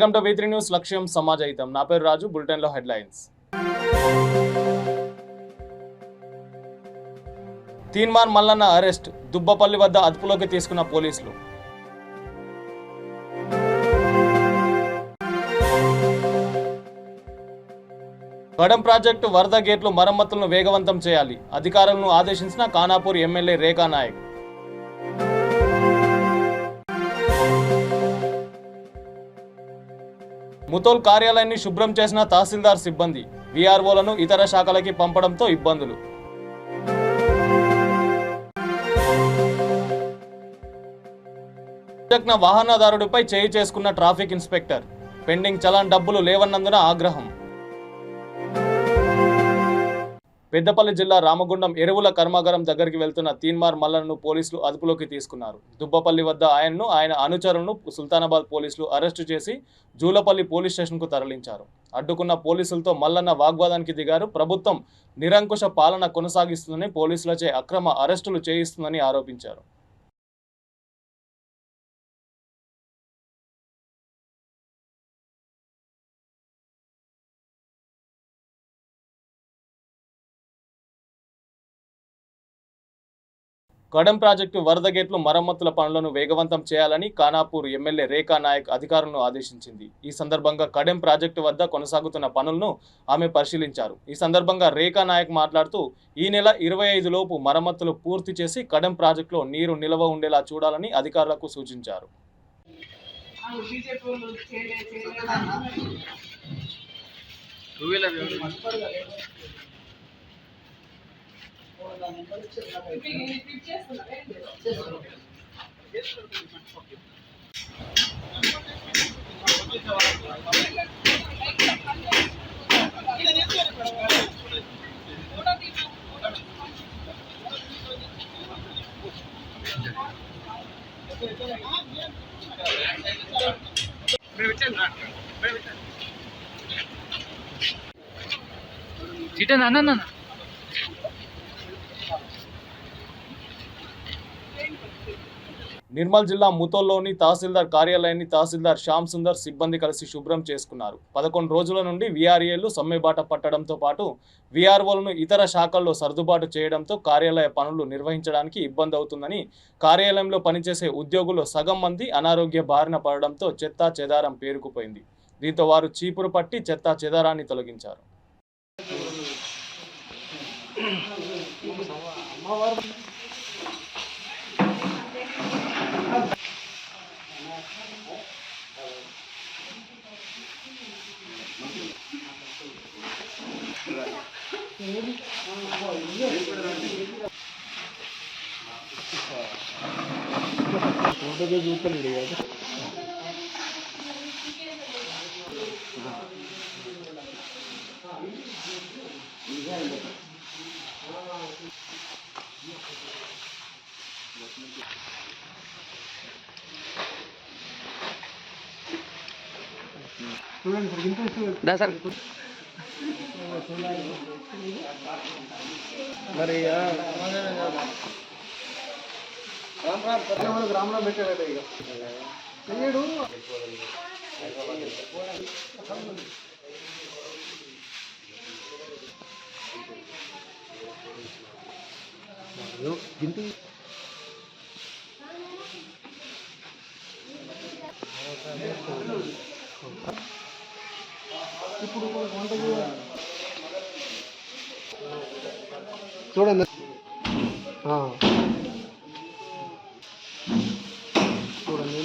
Welcome to V3 news లక్ష్యం సమాజహితం. నా పేరు రాజు. బులెటిన్ లో హెడ్లైన్స్. తీన్మార్ మల్లన్న అరెస్ట్, దుబ్బపల్లి వద్ద అదుపులోకి తీసుకున్న పోలీసులు. కడెం ప్రాజెక్టు వరద గేట్లు మరమ్మతులను వేగవంతం చేయాలి, అధికారులను ఆదేశించిన ఖానాపూర్ ఎమ్మెల్యే రేఖా నాయక్. ముతోల్ కార్యాలయాన్ని శుభ్రం చేసిన తహసీల్దార్ సిబ్బంది, వీఆర్ఓలను ఇతర శాఖలకి పంపడంతో ఇబ్బందులు. వాహనదారుడిపై చేయి చేసుకున్న ట్రాఫిక్ ఇన్స్పెక్టర్, పెండింగ్ చలాన్ డబ్బులు లేవన్నందున ఆగ్రహం. పెద్దపల్లి జిల్లా రామగుండం ఎరువుల కర్మాగారం దగ్గరికి వెళ్తున్న తీన్మార్ మల్లన్నను పోలీసులు అదుపులోకి తీసుకున్నారు. దుబ్బపల్లి వద్ద ఆయన్ను ఆయన అనుచరులను సుల్తానాబాద్ పోలీసులు అరెస్టు చేసి జూలపల్లి పోలీస్ స్టేషన్కు తరలించారు. అడ్డుకున్న పోలీసులతో మల్లన్న వాగ్వాదానికి దిగారు. ప్రభుత్వం నిరంకుశ పాలన కొనసాగిస్తుందని, పోలీసులచే అక్రమ అరెస్టులు చేయిస్తుందని ఆరోపించారు. కడెం ప్రాజెక్టు వరద గేట్లు మరమ్మతుల పనులను వేగవంతం చేయాలని ఖానాపూర్ ఎమ్మెల్యే రేఖా నాయక్ అధికారులను ఆదేశించింది. ఈ సందర్భంగా కడెం ప్రాజెక్టు వద్ద కొనసాగుతున్న పనులను ఆమె పరిశీలించారు. ఈ సందర్భంగా రేఖా నాయక్ మాట్లాడుతూ ఈ నెల 25 లోపు మరమ్మతులు పూర్తి చేసి కడెం ప్రాజెక్టులో నీరు నిల్వ ఉండేలా చూడాలని అధికారులకు సూచించారు. నిర్మల్ జిల్లా ముతోల్లోని తహసీల్దార్ కార్యాలయాన్ని తహసీల్దార్ శ్యామ్ సుందర్ సిబ్బంది కలిసి శుభ్రం చేసుకున్నారు. 11 రోజుల నుండి వీఆర్ఏలు సమ్మెబాట పట్టడంతో పాటు వీఆర్ఓలను ఇతర శాఖల్లో సర్దుబాటు చేయడంతో కార్యాలయ పనులు నిర్వహించడానికి ఇబ్బంది అవుతుందని, కార్యాలయంలో పనిచేసే ఉద్యోగులు సగం మంది అనారోగ్య బారిన పడడంతో చెత్తా చెదారం పేరుకుపోయింది. దీంతో వారు చీపురు పట్టి చెత్తా చెదారాన్ని తొలగించారు. గ్రామంలో పెట్టాడట ఇక తెలియడు. ఇప్పుడు వంట చూడండి, చూడండి.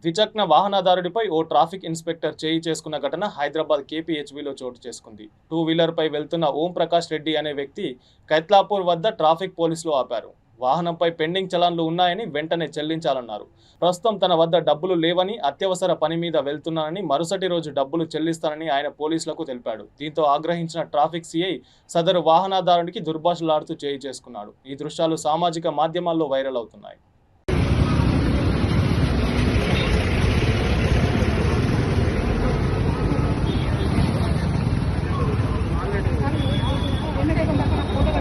ద్విచక్ర వాహనదారుడిపై ఓ ట్రాఫిక్ ఇన్స్పెక్టర్ చేయి చేసుకున్న ఘటన హైదరాబాద్ KPHBలో చోటు చేసుకుంది. 2 వీలర్పై వెళ్తున్న ఓం ప్రకాష్ రెడ్డి అనే వ్యక్తి కైత్లాపూర్ వద్ద ట్రాఫిక్ పోలీసులు ఆపారు. వాహనంపై పెండింగ్ చలాన్లు ఉన్నాయని వెంటనే చెల్లించాలన్నారు. ప్రస్తుతం తన వద్ద డబ్బులు లేవని, అత్యవసర పని మీద వెళ్తున్నానని, మరుసటి రోజు డబ్బులు చెల్లిస్తానని ఆయన పోలీసులకు తెలిపాడు. దీంతో ఆగ్రహించిన ట్రాఫిక్ సిఐ సదరు వాహనదారునికి దుర్భాషలాడుతూ చేయి చేసుకున్నాడు. ఈ దృశ్యాలు సామాజిక మాధ్యమాల్లో వైరల్ అవుతున్నాయి.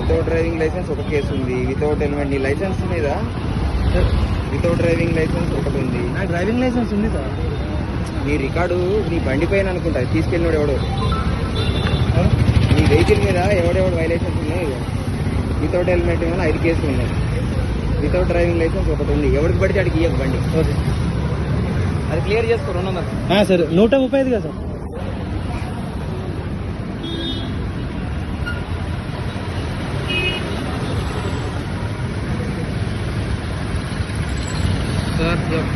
వితౌట్ డ్రైవింగ్ లైసెన్స్ ఒక కేసు ఉంది. వితౌట్ హెల్మెట్ నీ లైసెన్స్ మీద వితౌట్ డ్రైవింగ్ లైసెన్స్ ఒకటి ఉంది. డ్రైవింగ్ లైసెన్స్ ఉంది సార్. నీ రికార్డు నీ బండి పైన అనుకుంటా తీసుకెళ్ళినోడు ఎవడో, నీ వెహికల్ మీద ఎవడెవడు వైలేషన్స్ ఉన్నాయి. వితౌట్ హెల్మెట్ మీద 5 కేసులు ఉన్నాయి. వితౌట్ డ్రైవింగ్ లైసెన్స్ ఒకటి ఉంది. ఎవరికి పడితే అడిగి ఇయ్యకు బండి. అది క్లియర్ చేసుకో 200. సార్ 135 కదా సార్.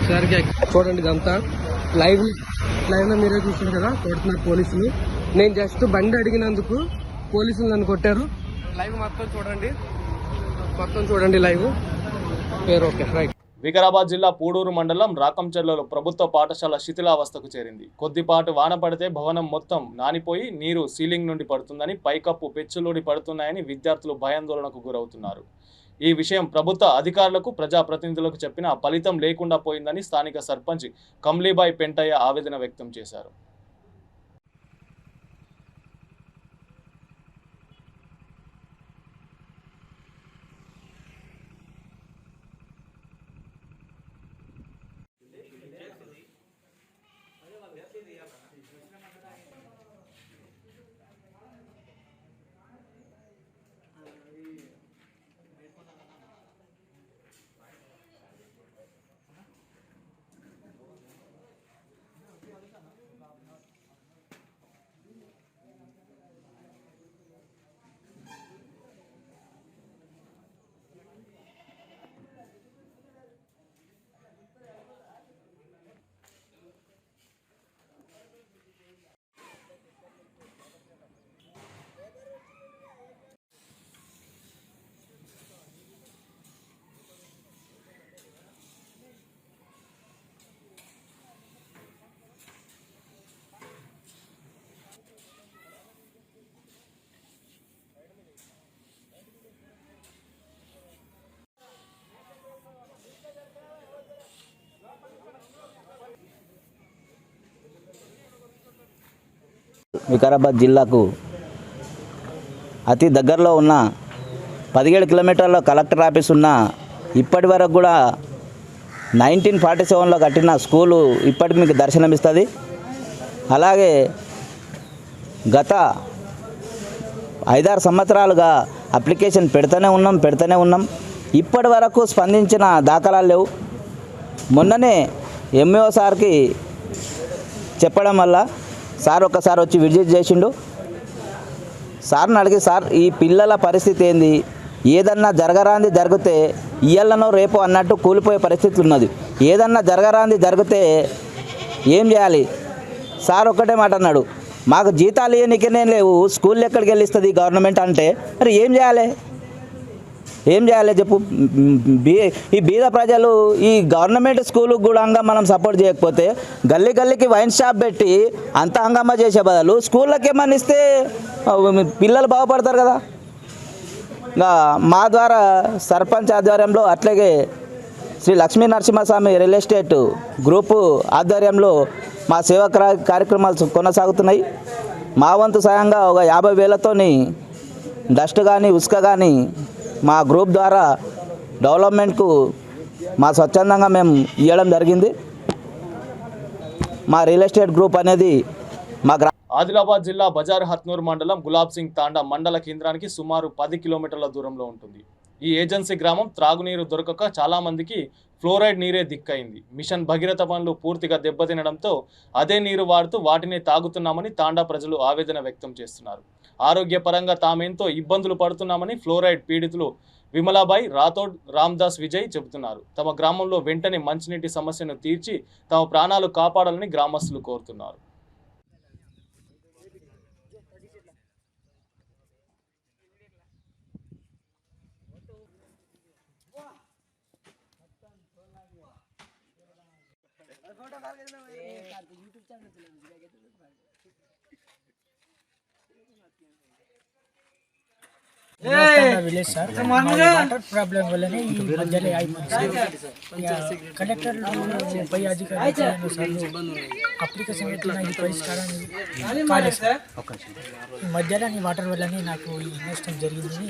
సార్ చూడండి, ఇదంతా లైవ్ లో మీరే చూస్తున్నారు కదా, కొడుతున్నారు పోలీసులు. నేను జస్ట్ బండి అడిగినందుకు పోలీసులు నన్ను కొట్టారు. లైవ్ మొత్తం చూడండి లైవ్. Okay right. వికారాబాద్ జిల్లా పూడూరు మండలం రాకంచెర్లలో ప్రభుత్వ పాఠశాల శిథిలావస్థకు చేరింది. కొద్దిపాటు వాన పడితే భవనం మొత్తం నానిపోయి నీరు సీలింగ్ నుండి పడుతుందని, పైకప్పు పెచ్చులోడి పడుతున్నాయని విద్యార్థులు భయాందోళనకు గురవుతున్నారు. ఈ విషయం ప్రభుత్వ అధికారులకు, ప్రజాప్రతినిధులకు చెప్పినా ఫలితం లేకుండా పోయిందని స్థానిక సర్పంచ్ కమ్లీబాయ్ పెంటయ్య ఆవేదన వ్యక్తం చేశారు. వికారాబాద్ జిల్లాకు అతి దగ్గరలో ఉన్న 17 కిలోమీటర్ల కలెక్టర్ ఆఫీస్ ఉన్న ఇప్పటి వరకు కూడా 1947లో కట్టిన స్కూలు ఇప్పటికి మీకు దర్శనమిస్తుంది. అలాగే గత 5-6 సంవత్సరాలుగా అప్లికేషన్ పెడుతూనే ఉన్నాం. ఇప్పటి వరకు స్పందించిన దాఖలాలు లేవు. మొన్ననే ఎంఈఓ సార్కి చెప్పడం వల్ల సార్ ఒకసారి వచ్చి విజిట్ చేసిండు. సార్ని అడిగి, సార్ ఈ పిల్లల పరిస్థితి ఏంది, ఏదన్నా జరగరాంది జరిగితే ఇయ్యాలనో రేపో అన్నట్టు కూలిపోయే పరిస్థితి ఉన్నది, ఏదన్నా జరగరాంది జరిగితే ఏం చేయాలి? సార్ ఒక్కటే మాట అన్నాడు, మాకు జీతాలు ఇవ్వనికనే లేవు, స్కూల్ ఎక్కడికి వెళ్ళిస్తుంది గవర్నమెంట్ అంటే, మరి ఏం చేయాలి చెప్పు. ఈ బీద ప్రజలు ఈ గవర్నమెంట్ స్కూల్కి కూడా మనం సపోర్ట్ చేయకపోతే గల్లీకి వైన్ షాప్ పెట్టి అంత హంగామా చేసే బదులు స్కూళ్ళకి ఏమన్నా ఇస్తే పిల్లలు బాగుపడతారు కదా. ఇంకా మా ద్వారా సర్పంచ్ ఆధ్వర్యంలో, అట్లాగే Shri Lakshmi Narasimhaswamy real estate group ఆధ్వర్యంలో మా సేవా కార్యక్రమాలు కొనసాగుతున్నాయి. మా వంతు సాయంగా ఒక 50,000తోని డస్ట్ కానీ ఉసుక కానీ మా గ్రూప్ ద్వారా డెవలప్మెంట్కు మా స్వచ్ఛందంగా మేము ఇవ్వడం జరిగింది. మా రియల్ ఎస్టేట్ గ్రూప్ అనేది మా ఆదిలాబాద్ జిల్లా బజార్ హత్నూర్ మండలం గులాబ్ సింగ్ తాండా మండల కేంద్రానికి సుమారు 10 కిలోమీటర్ల దూరంలో ఉంటుంది. ఈ ఏజెన్సీ గ్రామం త్రాగునీరు దొరకక చాలా మందికి ఫ్లోరైడ్ నీరే దిక్కైంది. మిషన్ భగీరథ పనులు పూర్తిగా దెబ్బతినడంతో అదే నీరు వాడుతూ వాటినే తాగుతున్నామని తాండా ప్రజలు ఆవేదన వ్యక్తం చేస్తున్నారు. ఆరోగ్యపరంగా తామెంతో ఇబ్బందులు పడుతున్నామని ఫ్లోరైడ్ పీడితులు విమలాబాయి, రాథోడ్, రామ్దాస్ విజయ్ చెబుతున్నారు. తమ గ్రామంలో వెంటనే మంచినీటి సమస్యను తీర్చి తమ ప్రాణాలు కాపాడాలని గ్రామస్తులు కోరుతున్నారు. విలేజ్ సార్ వాటర్ ప్రాబ్లం వల్లనే ఈ మధ్యలో అయిపోయింది సార్. కలెక్టర్ పై అధికారులు సార్ అప్లికేషన్ పెట్టిన ఈ పరిష్కారాన్ని కాలేదు సార్. ఈ మధ్యలో ఈ వాటర్ వల్లనే నాకు ఈ నష్టం జరిగిందని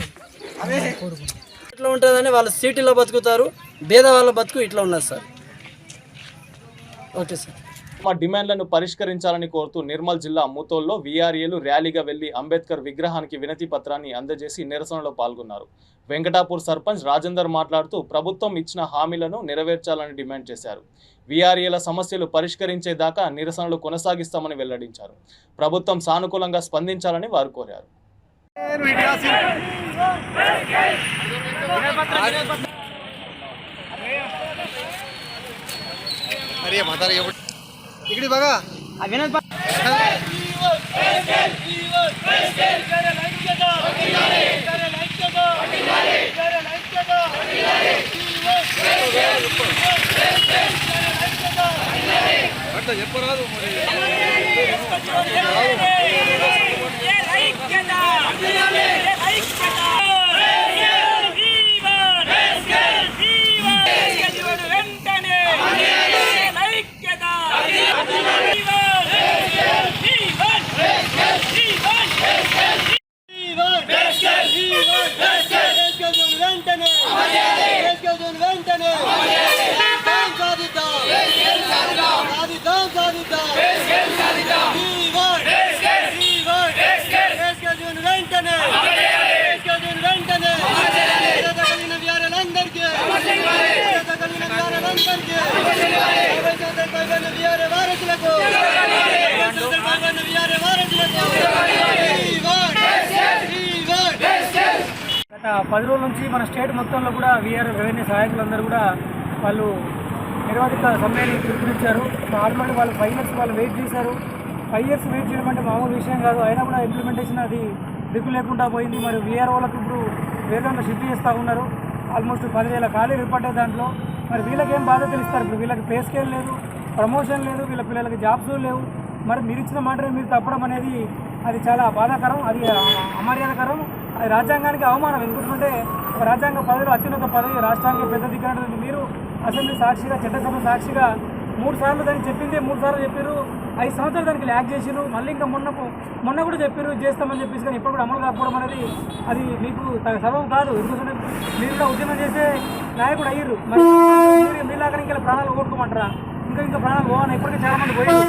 కోరుకుంటున్నాను. ఇట్లా ఉంటుందని వాళ్ళు సిటీలో బతుకుతారు, పేద వాళ్ళ బతుకు ఇట్లా ఉన్నది సార్. Okay sir. మా డిమాండ్లను పరిష్కరించాలని కోరుతూ నిర్మల్ జిల్లా ముతోల్లో వీఆర్ఏలు ర్యాలీగా వెళ్లి అంబేద్కర్ విగ్రహానికి వినతి పత్రాన్ని అందజేసి నిరసనలో పాల్గొన్నారు. వెంకటాపూర్ సర్పంచ్ రాజేందర్ మాట్లాడుతూ ప్రభుత్వం ఇచ్చిన హామీలను నెరవేర్చాలని డిమాండ్ చేశారు. వీఆర్ఏల సమస్యలు పరిష్కరించేదాకా నిరసనలు కొనసాగిస్తామని వెల్లడించారు. ప్రభుత్వం సానుకూలంగా స్పందించాలని వారు కోరారు. इकडे बघा గత 10 రోజుల నుంచి మన స్టేట్ మొత్తంలో కూడా వీఆర్ రెవెన్యూ సహాయకులందరూ కూడా వాళ్ళు నిర్వాధిక సమ్మెని పిలుపునిచ్చారు. నార్మల్ వాళ్ళు 5 ఇయర్స్ వాళ్ళు వెయిట్ చేశారు. 5 ఇయర్స్ వెయిట్ చేయడం అంటే మామూలు విషయం కాదు. అయినా కూడా ఇంప్లిమెంటేషన్ అది దిక్కు లేకుండా పోయింది. మరి వీఆర్ వాళ్ళకి ఇప్పుడు వేగంగా షిఫ్ట్ చేస్తూ ఉన్నారు. ఆల్మోస్ట్ 10,000 ఖాళీలు ఏర్పడ్డాయి దాంట్లో. మరి వీళ్ళకి ఏం బాధ్యతలు ఇస్తారు? ఇప్పుడు వీళ్ళకి పే స్కేల్ లేదు, ప్రమోషన్ లేదు, వీళ్ళ పిల్లలకి జాబ్స్ లేవు. మరి మీరు ఇచ్చిన మాటని మీరు తప్పడం అనేది అది చాలా బాధాకరం, అది అమర్యాదకరం, అది రాజ్యాంగానికి అవమానం. ఎందుకంటే ఒక రాజ్యాంగ పదవిలో అత్యున్నత పదవి, రాష్ట్రానికి పెద్ద దిగ్గనటువంటి మీరు అసెంబ్లీ సాక్షిగా, చట్టసభ సాక్షిగా 3 సార్లు దానికి చెప్పిందే 3 సార్లు చెప్పారు. 5 సంవత్సరాలు దానికి ల్యాక్ చేసిరు. మళ్ళీ ఇంకా మొన్న కూడా చెప్పారు చేస్తామని చెప్పేసి, కానీ ఇప్పుడు కూడా అమలు కాకపోవడం అనేది అది మీకు సబబు కాదు. ఎందుకంటే మీరు కూడా ఉద్యమం చేసే నాయకుడు అయ్యారు. మరి మీలాగా ఇంకా ప్రాణాలు కోరుకోమంటారా? ఇంకా ప్రాణాలు పోవాలి. ఇప్పటికీ చాలా మంది పోయారు.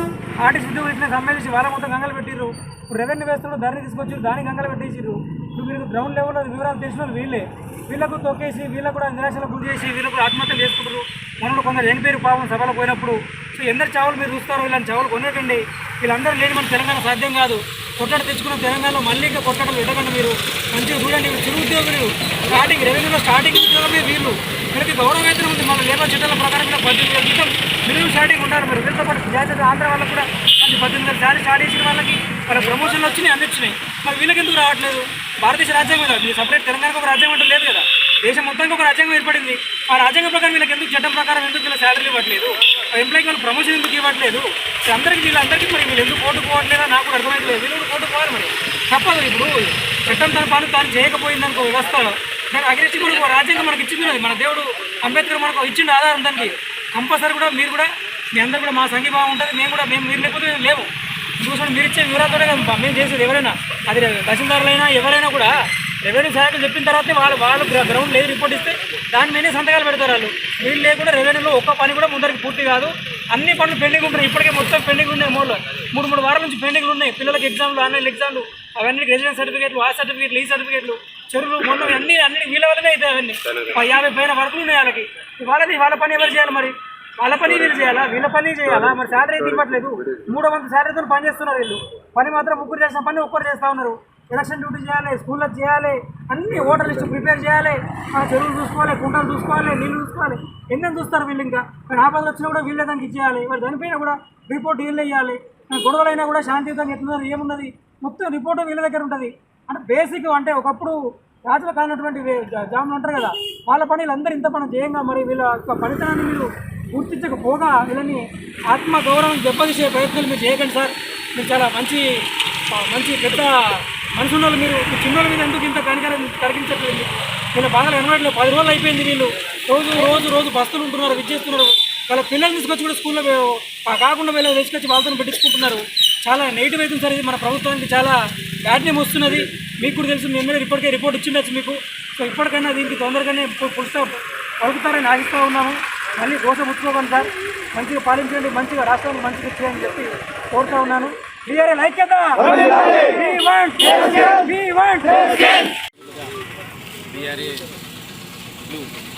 ఆర్టీసీ ఉద్యోగులు ఇచ్చిన సమ్మెలిసి వాళ్ళ మొత్తం గంగలు పెట్టిర్రు. ఇప్పుడు రెవెన్యూ వేస్తున్న ధరని తీసుకొచ్చి దానికి గంగలు పెట్టేసిర్రు. ఇప్పుడు మీరు గ్రౌండ్ లెవెల్లో వివరాలు తెలిసిన వాళ్ళు వీళ్ళకు తొక్కేసి వీళ్ళకు కూడా నిరాశలకు గురి చేసి వీళ్ళకు ఆత్మహత్యలు చేసుకుంటారు. మనలో కొందరు చనిపోయారు పాపం సభలో పోయినప్పుడు. సో ఎందరు చావులు మీరు చూస్తారో ఇలాంటి చావులు కొనేటండి. వీళ్ళందరూ లేని మన తెలంగాణ సాధ్యం కాదు. కొట్టడ తెచ్చుకున్న తెలంగాణలో మళ్ళీ ఇంకా కొట్టడలు పెట్టకండి. మీరు మంచిగా చూడండి. చిరు ఉద్యోగులు స్టార్టింగ్ రెవెన్యూలో స్టార్టింగ్ ఉద్యోగమే వీళ్ళు. వీళ్ళకి గౌరవ వేతనం ఉంది. మన లేబర్ చట్టాల ప్రకారం కూడా 18,000 జీతం మినిమం స్టార్టింగ్ ఉంటారు. మరి వీళ్ళతో పాటు జాతీయ ఆంధ్ర వాళ్ళకు కూడా 18,000 శాలరీ స్టార్ట్ చేసిన వాళ్ళకి వాళ్ళ ప్రమోషన్లు వచ్చినాయి, అన్ని వచ్చినాయి. మరి వీళ్ళకి ఎందుకు రావట్లేదు? భారతదేశ రాజ్యాంగం కదా, మీరు సపరేట్ తెలంగాణకు ఒక రాజ్యాంగం అంటే లేదు కదా. దేశం మొత్తానికి ఒక రాజ్యాంగం ఏర్పడింది. ఆ రాజ్యాంగం ప్రకారం వీళ్ళకి ఎందుకు చట్టం ప్రకారం ఎందుకు వీళ్ళ శాలరీలు ఇవ్వట్లేదు? ఎంప్లాయ్కి వాళ్ళు ప్రమోషన్ ఎందుకు ఇవ్వట్లేదు? వీళ్ళందరికీ మరి వీళ్ళు ఎందుకు కోర్టు పోవట్లేదా నాకు కూడా అర్థమైతలేదు. వీళ్ళు కోర్టు పోవాలి. మరి తప్పదు. ఇప్పుడు చట్టం తన పని తాను చేయకపోయిందనుకో వ్యవస్థ దానికి అగ్రెసివ్ మనకు రాజ్యాంగం మనకి ఇచ్చింది. మన దేవుడు అంబేద్కర్ మనకు ఇచ్చిండు ఆధారం దానికి. కంపల్సరీ కూడా మీరు కూడా మీ అందరూ కూడా మా సంఘీభావం ఉంటుంది. మేము మీరు లేకపోతే మేము లేవు. చూసుకోండి, మీరు ఇచ్చే వివరాలతోనే కదా మేము చేసేది. ఎవరైనా అది తహసీల్దారులైనా ఎవరైనా కూడా రెవెన్యూ సహాయకులు చెప్పిన తర్వాతే వాళ్ళు గ్రౌండ్ లేదు రిపోర్ట్ ఇస్తే దాని మీదే సంతకాలు పెడతారు వాళ్ళు. వీళ్ళు లేకుండా రెవెన్యూలో ఒక్క పని కూడా ముందరికి పూర్తి కాదు. అన్ని పనులు పెండింగ్ ఉంటాయి. ఇప్పటికే మొత్తం పెండింగ్ ఉన్నాయి. 3 వారాల నుంచి పెండింగ్లు ఉన్నాయి. పిల్లలకి ఎగ్జామ్లు, ఆన్లైన్ ఎగ్జామ్లు, అవన్నీ రెసిడెన్స్ సర్టిఫికేట్లు, ఆ సర్టిఫికేట్లు, ఈ సర్టిఫికేట్లు, చెరువులు, మొన్న అన్ని వీళ్ళ వల్లనే అయితే అవన్నీ 50 పైన వర్కులు ఉన్నాయి వాళ్ళకి. వాళ్ళ పని ఎవరు చేయాలి? మరి వాళ్ళ పని వీళ్ళు చేయాలా? వీళ్ళ పని చేయాలా? మరి శాలరీ అయితే ఇవ్వట్లేదు. 3వ వంతు శాలరీతో పని చేస్తున్నారు వీళ్ళు. పని మాత్రం 3 చేసిన పని 1 చేస్తూ ఉన్నారు. ఎలక్షన్ డ్యూటీ చేయాలి, స్కూళ్ళకి చేయాలి, అన్ని ఓటర్ లిస్టు ప్రిపేర్ చేయాలి, చెరువులు చూసుకోవాలి, కుంటలు చూసుకోవాలి, నీళ్ళు చూసుకోవాలి. ఎన్నెన్ని చూస్తారు వీళ్ళు. ఇంకా ఆపదలు వచ్చినా కూడా వీళ్ళే దానికి ఇచ్చేయాలి. మరి చనిపోయినా కూడా రిపోర్ట్ వీళ్ళే ఇవ్వాలి. గొడవలైనా కూడా శాంతియుతంగా ఎట్లున్నారు ఏమున్నది మొత్తం రిపోర్టు వీళ్ళ దగ్గర ఉంటుంది. అంటే బేసిక్ అంటే ఒకప్పుడు రాజులు కానటువంటి జాములు ఉంటారు కదా, వాళ్ళ పనులు అందరూ ఇంత పని చేయంగా మరి వీళ్ళ పనితనాన్ని మీరు గుర్తించకపోగా వీళ్ళని ఆత్మగౌరవం దెబ్బతీసే ప్రయత్నాలు మీరు చేయకండి సార్. మీరు చాలా మంచి పెద్ద మనుషుల మీరు చిన్నోళ్ళ మీద ఎందుకు ఇంత కరిగించట్లేదు? వీళ్ళ బాగా ఎనవట్లేదు. 10 రోజులు అయిపోయింది. వీళ్ళు రోజు బస్తులు ఉంటున్నారు, విచ్చేస్తున్నారు. వాళ్ళ పిల్లల్ని తీసుకొచ్చి కూడా స్కూల్లో కాకుండా వీళ్ళు తీసుకొచ్చి వాళ్ళతో పెట్టించుకుంటున్నారు. చాలా నెగిటివ్ అవుతుంది సార్. ఇది మన ప్రభుత్వానికి చాలా బ్యాడ్ నేమ్ వస్తున్నది. మీకు కూడా తెలుసు, మీ ఎమ్మెల్యే ఇప్పటికే రిపోర్ట్ ఇచ్చిండొచ్చు మీకు. సో ఇప్పటికైనా దీనికి తొందరగానే ఫుల్ స్టాప్ పలుకుతారని ఆశిస్తూ ఉన్నాము. మళ్ళీ గోస ముచ్చుకోకండి సార్. మంచిగా పాలించండి, మంచిగా రాష్ట్రాన్ని మంచిగా చేయాలని చెప్పి కోరుతా ఉన్నాను. బీఆర్ఎల్ ఐక్యత. బీఆర్ఏలు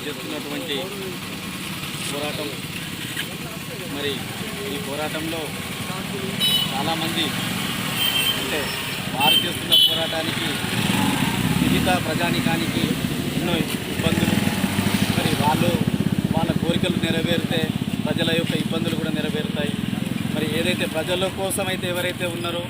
చేస్తున్నటువంటి పోరాటం, మరి ఈ పోరాటంలో చాలామంది అంటే వారు చేస్తున్న పోరాటానికి మిగతా ప్రజానికానికి ఎన్నో ఇబ్బందులు, మరి వాళ్ళ కోరికలు నెరవేరితే ప్రజల యొక్క ఇబ్బందులు కూడా నెరవేరుతాయి. మరి ఏదైతే ప్రజల కోసం అయితే ఎవరైతే ఉన్నారో,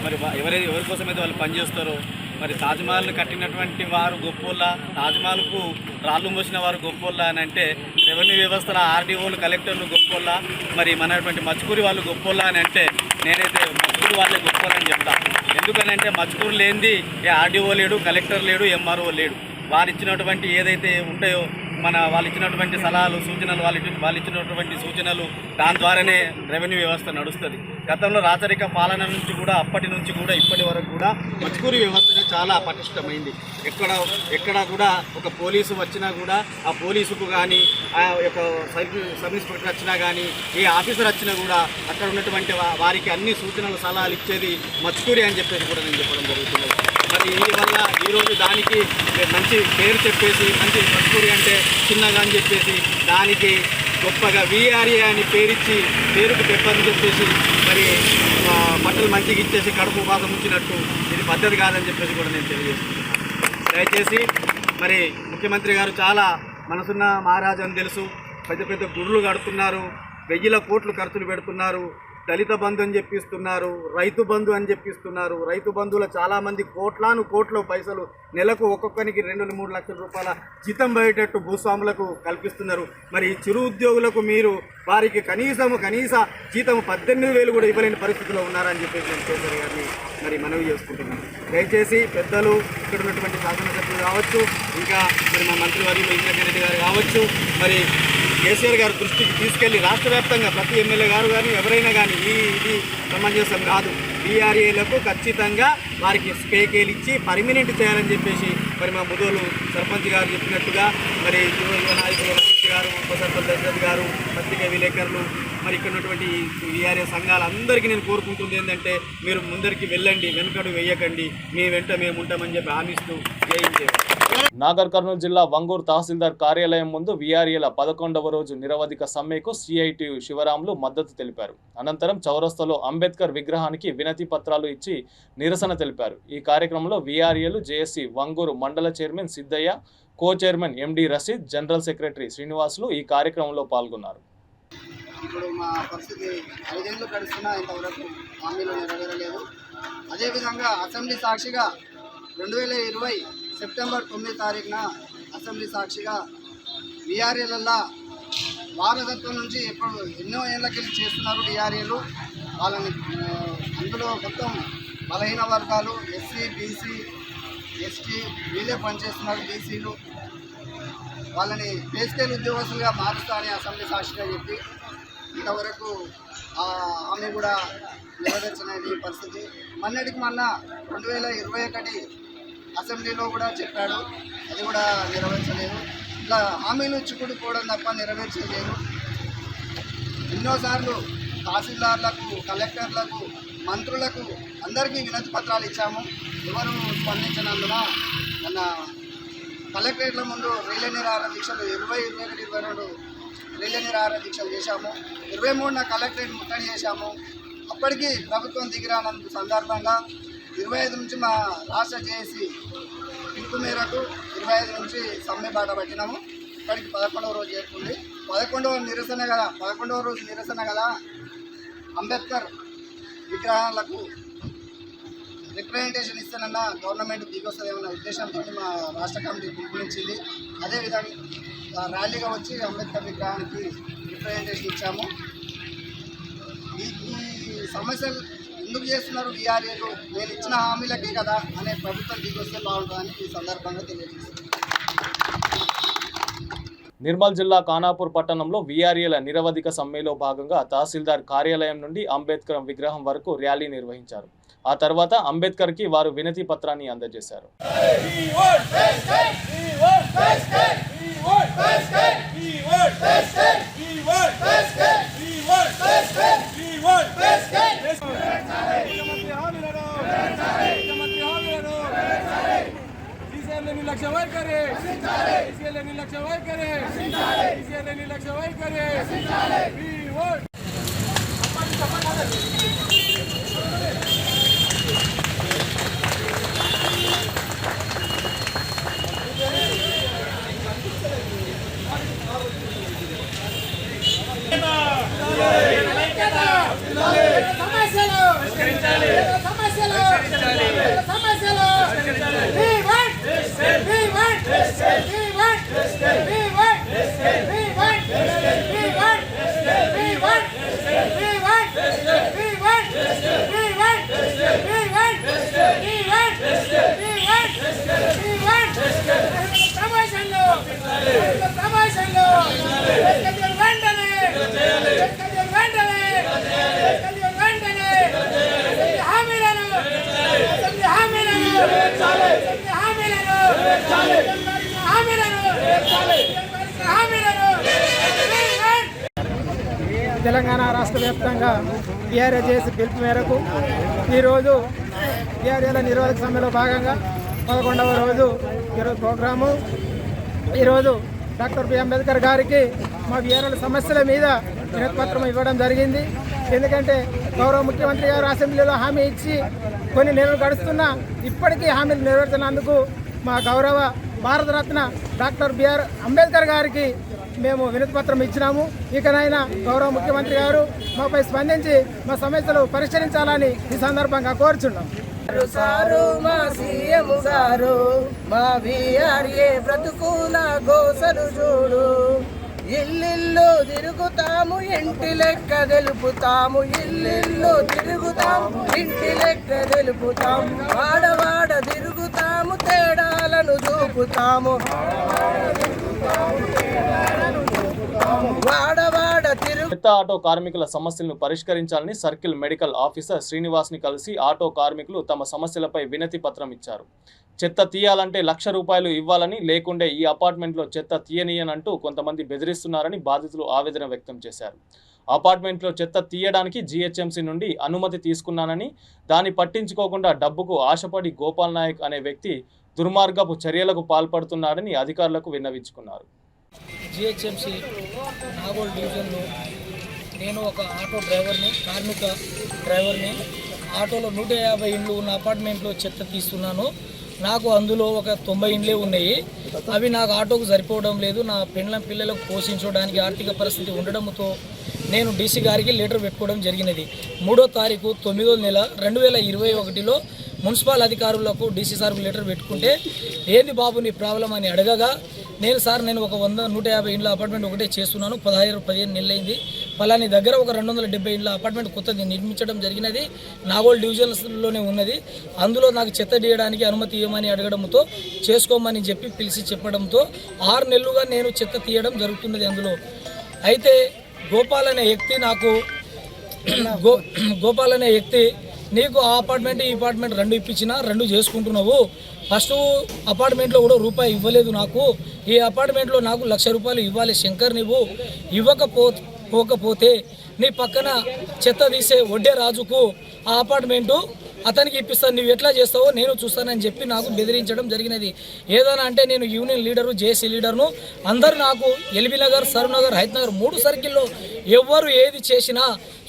మరి ఎవరి కోసం అయితే వాళ్ళు పనిచేస్తారో, మరి తాజ్మహల్ని కట్టినటువంటి వారు గొప్పోళ్ళ, తాజ్మహల్కు రాళ్ళు మోసిన వారు గొప్పోళ్ళ అని అంటే, రెవెన్యూ వ్యవస్థల ఆర్డీఓలు, కలెక్టర్లు గొప్పోళ్ళ, మరి మనటువంటి మచ్కూరి వాళ్ళు గొప్పోళ్ళ అని అంటే నేనైతే మచ్కూరి వాళ్ళే గొప్పోళ్ళని చెప్తా. ఎందుకనంటే మచ్కూరు లేనిది ఏ ఆర్డీఓ లేడు, కలెక్టర్ లేడు, ఎంఆర్ఓ లేడు. వారు ఇచ్చినటువంటి ఏదైతే ఉంటాయో వాళ్ళు ఇచ్చినటువంటి సలహాలు, సూచనలు, వాళ్ళు ఇచ్చినటువంటి సూచనలు, దాని ద్వారానే రెవెన్యూ వ్యవస్థ నడుస్తుంది. గతంలో రాచరిక పాలన నుంచి కూడా, అప్పటి నుంచి కూడా ఇప్పటి వరకు కూడా మచ్కూరి వ్యవస్థనే చాలా పటిష్టమైంది. ఎక్కడ కూడా ఒక పోలీసు వచ్చినా కూడా ఆ పోలీసుకు కానీ, ఆ యొక్క సబ్ ఇన్స్పెక్టర్ వచ్చినా కానీ, ఏ ఆఫీసర్ వచ్చినా కూడా అక్కడ ఉన్నటువంటి వారికి అన్ని సూచనలు, సలహాలు ఇచ్చేది మచ్కూరి అని చెప్పేసి కూడా నేను చెప్పడం జరుగుతుంది. మరి ఈ వల్ల ఈరోజు దానికి మంచి పేరు చెప్పేసి, మంచి మచ్కూరి అంటే చిన్నగా అని చెప్పేసి దానికి గొప్పగా వీఆర్ఏ అని పేరుకు పెప్పని చెప్పేసి మరి బట్టలు మంచిగా ఇచ్చేసి కడుపు బాగా ముంచినట్టు ఇది పద్ధతి కాదని చెప్పేసి కూడా నేను తెలియజేస్తున్నాను. దయచేసి మరి ముఖ్యమంత్రి గారు చాలా మనసున్న మహారాజు అని తెలుసు. పెద్ద గుడులు కడుతున్నారు, 1000 కోట్లు ఖర్చులు పెడుతున్నారు, దళిత బంధు అని చెప్పిస్తున్నారు, రైతు బంధు అని చెప్పిస్తున్నారు. రైతు బంధువులో చాలామంది కోట్ల పైసలు నెలకు ఒక్కొక్కరికి 2-3 లక్షల రూపాయల జీతం పోయేటట్టు భూస్వాములకు కల్పిస్తున్నారు. మరి చిరు ఉద్యోగులకు మీరు వారికి కనీస జీతం 18,000 కూడా ఇవ్వలేని పరిస్థితిలో ఉన్నారని చెప్పేసి నేను కేసీఆర్ గారిని మరి మనవి చేసుకుంటున్నాను. దయచేసి పెద్దలు, ఇక్కడ ఉన్నటువంటి శాసనసభ్యులు కావచ్చు, ఇంకా మరి మా మంత్రివర్యులు ఇంద్రకరణ్ రెడ్డి గారు కావచ్చు, మరి కేసీఆర్ గారు దృష్టికి తీసుకెళ్లి రాష్ట్ర వ్యాప్తంగా ప్రతి ఎమ్మెల్యే గారు కానీ ఎవరైనా కానీ ఇది సమంజసం కాదు. బీఆర్ఏలకు ఖచ్చితంగా వారికి స్పేకేలు ఇచ్చి పర్మినెంట్ చేయాలని చెప్పేసి మరి మా ముదోలు సర్పంచ్ గారు చెప్పినట్టుగా, మరి యువ నాయకులు రమేష్ గారు, ఉప సర్పంచ్ దశరథ్ గారు, పత్రికా విలేకరులు, మరి ఇక్కడ ఉన్నటువంటి బీఆర్ఏ సంఘాలందరికీ నేను కోరుకుంటుంది ఏంటంటే, మీరు ముందరికి వెళ్ళండి, వెనుకడు వేయకండి, మీ వెంట మేము ఉంటామని చెప్పి హామీస్తూ జయించేవారు. నాగర్ కర్నూలు జిల్లా వంగూరు తహసీల్దార్ కార్యాలయం ముందు వీఆర్ఏల 11వ రోజు నిరవధిక సమ్మెకు సిఐటియు శివరాములు మద్దతు తెలిపారు. అనంతరం చౌరస్తాలో అంబేద్కర్ విగ్రహానికి వినతి పత్రాలు ఇచ్చి నిరసన తెలిపారు. ఈ కార్యక్రమంలో వీఆర్ఏలు జేఏసీ వంగూరు మండల chairman Siddaiah, co chairman MD Rasheed, general secretary Srinivasulu ఈ కార్యక్రమంలో పాల్గొన్నారు. ఇప్పుడు మా పరిస్థితి 5 ఏళ్ళు గడుస్తున్నా ఇంతవరకు హామీలు నెరవేరలేదు. అదేవిధంగా అసెంబ్లీ సాక్షిగా 2020 సెప్టెంబర్ 9 తారీఖున అసెంబ్లీ సాక్షిగా వీఆర్ఏలల్లా వారసత్వం నుంచి ఎన్నో ఏళ్ళకి చేస్తున్నారు వీఆర్ఏలు. వాళ్ళని అందులో మొత్తం బలహీన వర్గాలు, ఎస్సీ, బీసీ, ఎస్టీ వీళ్ళే పనిచేస్తున్నారు. బీసీలు వాళ్ళని బేస్కేల్ ఉద్యోగస్తులుగా మారుస్తా అని అసెంబ్లీ సాక్షిగా చెప్పి ఇంతవరకు ఆమె కూడా నెరవేర్చలేని పరిస్థితి. మొన్నటికి మొన్న 2021 అసెంబ్లీలో కూడా చెప్పాడు, అది కూడా నెరవేర్చలేదు. ఇట్లా హామీలు ఇచ్చుకుంటుకోవడం తప్ప నెరవేర్చలేదు. ఎన్నోసార్లు తహసీల్దార్లకు, కలెక్టర్లకు, మంత్రులకు అందరికీ వినతి పత్రాలు ఇచ్చాము. ఎవరు స్పందించినందున మన కలెక్టరేట్ల ముందు రైలు నిరాహార దీక్షలు 21, 22 రైలు నిరాహార దీక్షలు చేశాము. 23న కలెక్టరేట్ ముట్టడి చేశాము. అప్పటికి ప్రభుత్వం దిగిరానందు సందర్భంగా 25 నుంచి మా రాష్ట్ర జేఏసీ పిలుపు మేరకు 25 నుంచి సమ్మె బాట పట్టినాము. ఇప్పటికి 11వ రోజు చేరుకుంది. 11వ రోజు నిరసన గల అంబేద్కర్ విగ్రహాలకు రిప్రజెంటేషన్ ఇస్తానన్న గవర్నమెంట్ దిగొస్తుందేమన్న ఉద్దేశంతో మా రాష్ట్ర కమిటీ పిలుపునిచ్చింది. అదేవిధంగా ర్యాలీగా వచ్చి అంబేద్కర్ విగ్రహానికి రిప్రజెంటేషన్ ఇచ్చాము. ఈ సమస్యలు ఎందుకు చేస్తున్నారు వీఆర్ఏలు, నేను ఇచ్చిన హామీలకే కదా అనే ప్రభుత్వం దిగొస్తే బాగుంటుందని ఈ సందర్భంగా తెలియజేస్తున్నాను. నిర్మల్ జిల్లా ఖానాపూర్ పట్టణంలో వీఆర్ఏల నిరవధిక సమ్మెలో భాగంగా తహసీల్దార్ కార్యాలయం నుండి అంబేద్కర్ విగ్రహం వరకు ర్యాలీ నిర్వహించారు. ఆ తర్వాత అంబేద్కర్కి వారు వినతి పత్రాన్ని అందజేశారు. తెలంగాణ రాష్ట్ర వ్యాప్తంగా టీఆర్ఏ చేసి పిలుపు మేరకు ఈరోజు టీఆర్ఏల నిరోధక సమ్మెలో భాగంగా 11వ రోజు ఈరోజు ప్రోగ్రాము. ఈరోజు డాక్టర్ బి అంబేద్కర్ గారికి మా వీఆర్ఏల సమస్యల మీద వినతిపత్రం ఇవ్వడం జరిగింది. ఎందుకంటే గౌరవ ముఖ్యమంత్రి గారు అసెంబ్లీలో హామీ ఇచ్చి కొన్ని నెలలు గడుస్తున్నా ఇప్పటికీ హామీలు నెరవేర్చినందుకు మా గౌరవ భారతరత్న డాక్టర్ బిఆర్ అంబేద్కర్ గారికి మేము వినతిపత్రం ఇచ్చినాము. ఇకనైనా గౌరవ ముఖ్యమంత్రి గారు మాపై స్పందించి మా సమస్యలు పరిష్కరించాలని ఈ సందర్భంగా కోరుచున్నాం. సారు మా సీఎం గారు మా వీఆర్ఏ బ్రతుకుల గోసలు చూడు, ఇల్లిల్లు తిరుగుతాము ఇంటి లెక్క తెలుపుతాము, ఇల్లిల్లు తిరుగుతాము ఇంటి లెక్క తెలుపుతాము, వాడవాడ తిరుగుతాము తేడాలను చూపుతాము, వాడవాడ తిరుగు. చెత్త ఆటో కార్మికుల సమస్యలను పరిష్కరించాలని సర్కిల్ మెడికల్ ఆఫీసర్ శ్రీనివాస్ని కలిసి ఆటో కార్మికులు తమ సమస్యలపై వినతి పత్రం ఇచ్చారు. చెత్త తీయాలంటే ₹1,00,000 ఇవ్వాలని, లేకుంటే ఈ అపార్ట్మెంట్లో చెత్త తీయనీయనంటూ కొంతమంది బెదిరిస్తున్నారని బాధితులు ఆవేదన వ్యక్తం చేశారు. అపార్ట్మెంట్లో చెత్త తీయడానికి జీహెచ్ఎంసీ నుండి అనుమతి తీసుకున్నానని, దాన్ని పట్టించుకోకుండా డబ్బుకు ఆశపడి గోపాల్ నాయక్ అనే వ్యక్తి దుర్మార్గపు చర్యలకు పాల్పడుతున్నాడని అధికారులకు విన్నవించుకున్నారు. జిహెచ్ఎంసీ నాగోల్ డివిజన్లో నేను ఒక ఆటో డ్రైవర్ని, కార్మిక డ్రైవర్ని. ఆటోలో 150 ఇండ్లు ఉన్న అపార్ట్మెంట్లో చెత్త తీస్తున్నాను. నాకు అందులో ఒక 90 ఇండ్లే ఉన్నాయి. అవి నాకు ఆటోకు సరిపోవడం లేదు. నా పిల్లలకు పోషించడానికి ఆర్థిక పరిస్థితి ఉండడంతో నేను డీసీ గారికి లెటర్ పెట్టుకోవడం జరిగినది. 3వ తారీఖు 9వ నెల 2021లో మున్సిపల్ అధికారులకు డీసీ సార్కు లెటర్ పెట్టుకుంటే, ఏంది బాబు నీ ప్రాబ్లం అని అడగగా, నేను ఒక 150 ఇండ్ల అపార్ట్మెంట్ ఒకటే చేస్తున్నాను, 15 నెలలైంది. పలాని దగ్గర ఒక 270 ఇండ్ల అపార్ట్మెంట్ కొత్తది నిర్మించడం జరిగినది, నాగోల్ డివిజన్స్లోనే ఉన్నది. అందులో నాకు చెత్త తీయడానికి అనుమతి ఇవ్వమని అడగడంతో, చేసుకోమని పిలిచి చెప్పడంతో 6 నెలలుగా నేను చెత్త తీయడం జరుగుతున్నది. అందులో అయితే గోపాల్ అనే వ్యక్తి నీకు ఆ అపార్ట్మెంట్ ఈ అపార్ట్మెంట్ 2 ఇప్పించినా 2 చేసుకుంటున్నావు, ఫస్ట్ అపార్ట్మెంట్లో కూడా రూపాయి ఇవ్వలేదు నాకు, ఈ అపార్ట్మెంట్లో నాకు ₹1,00,000 ఇవ్వాలి శంకర్, నువ్వు ఇవ్వకపోతే నీ పక్కన చెత్త తీసే వడ్డే రాజుకు ఆ అపార్ట్మెంటు అతనికి ఇప్పిస్తాను, నువ్వు ఎట్లా చేస్తావో నేను చూస్తానని చెప్పి నాకు బెదిరించడం జరిగినది. ఏదైనా అంటే నేను యూనియన్ లీడరు, జేఏసీ లీడర్ను, అందరూ నాకు ఎల్బీ నగర్, సరూర్ నగర్, హైత్ నగర్ 3 సర్కిల్లో ఎవరు ఏది చేసినా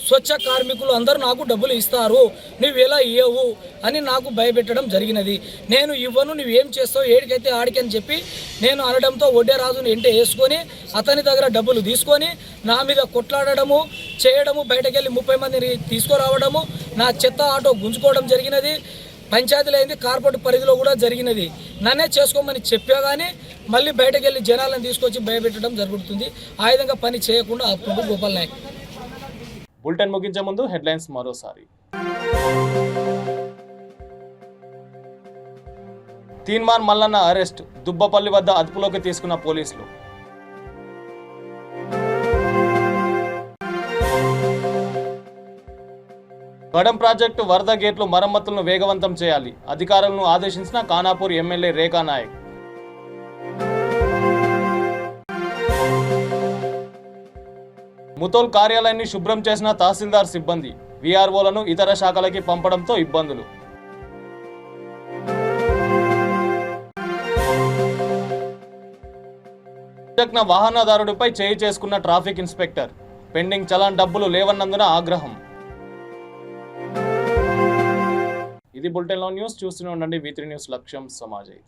స్వచ్ఛ కార్మికులు అందరూ నాకు డబ్బులు ఇస్తారు, నువ్వు ఎలా ఇవ్వవు అని నాకు భయపెట్టడం జరిగినది. నేను ఇవ్వను, నువ్వేం చేస్తావు ఏడికైతే ఆడికి అని చెప్పి నేను అనడంతో వడ్డే రాజును ఎంటే వేసుకొని అతని దగ్గర డబ్బులు తీసుకొని నా మీద కొట్లాడము చేయడము, బయటకెళ్ళి 30 మందిని తీసుకురావడము, నా చెత్త ఆటో గుంజుకోవడం జరిగినది. పంచాయతీలో అయింది, కార్పొరేట్ పరిధిలో కూడా జరిగినది. నన్నే చేసుకోమని చెప్పా కానీ మళ్ళీ బయటకు వెళ్ళి జనాలను తీసుకొచ్చి భయపెట్టడం జరుగుతుంది. ఆ విధంగా పని చేయకుండా ఆపుకుంటూ గోపాల్ నాయక్. బులెటిన్ ముగించే ముందు హెడ్లైన్స్ మరోసారి. తీన్మార్ మల్లన్న అరెస్ట్, దుబ్బపల్లి వద్ద అదుపులోకి తీసుకున్న పోలీసులు. గడం ప్రాజెక్టు వరద గేట్లు మరమ్మతులను వేగవంతం చేయాలి, అధికారులను ఆదేశించిన ఖానాపూర్ ఎమ్మెల్యే రేఖా నాయక్. ముతోల్ కార్యాలయాన్ని శుభ్రం చేసిన తహసీల్దార్ సిబ్బంది, వీఆర్ఓలను ఇతర శాఖలకి పంపడంతో ఇబ్బందులు. వాహనదారుడిపై చేయి చేసుకున్న ట్రాఫిక్ ఇన్స్పెక్టర్, పెండింగ్ చలాన్ డబ్బులు లేవన్నందున ఆగ్రహం. ఇది బులెటిన్లో న్యూస్. చూస్తూనే ఉండండి V3 న్యూస్, లక్ష్యం సమాజం.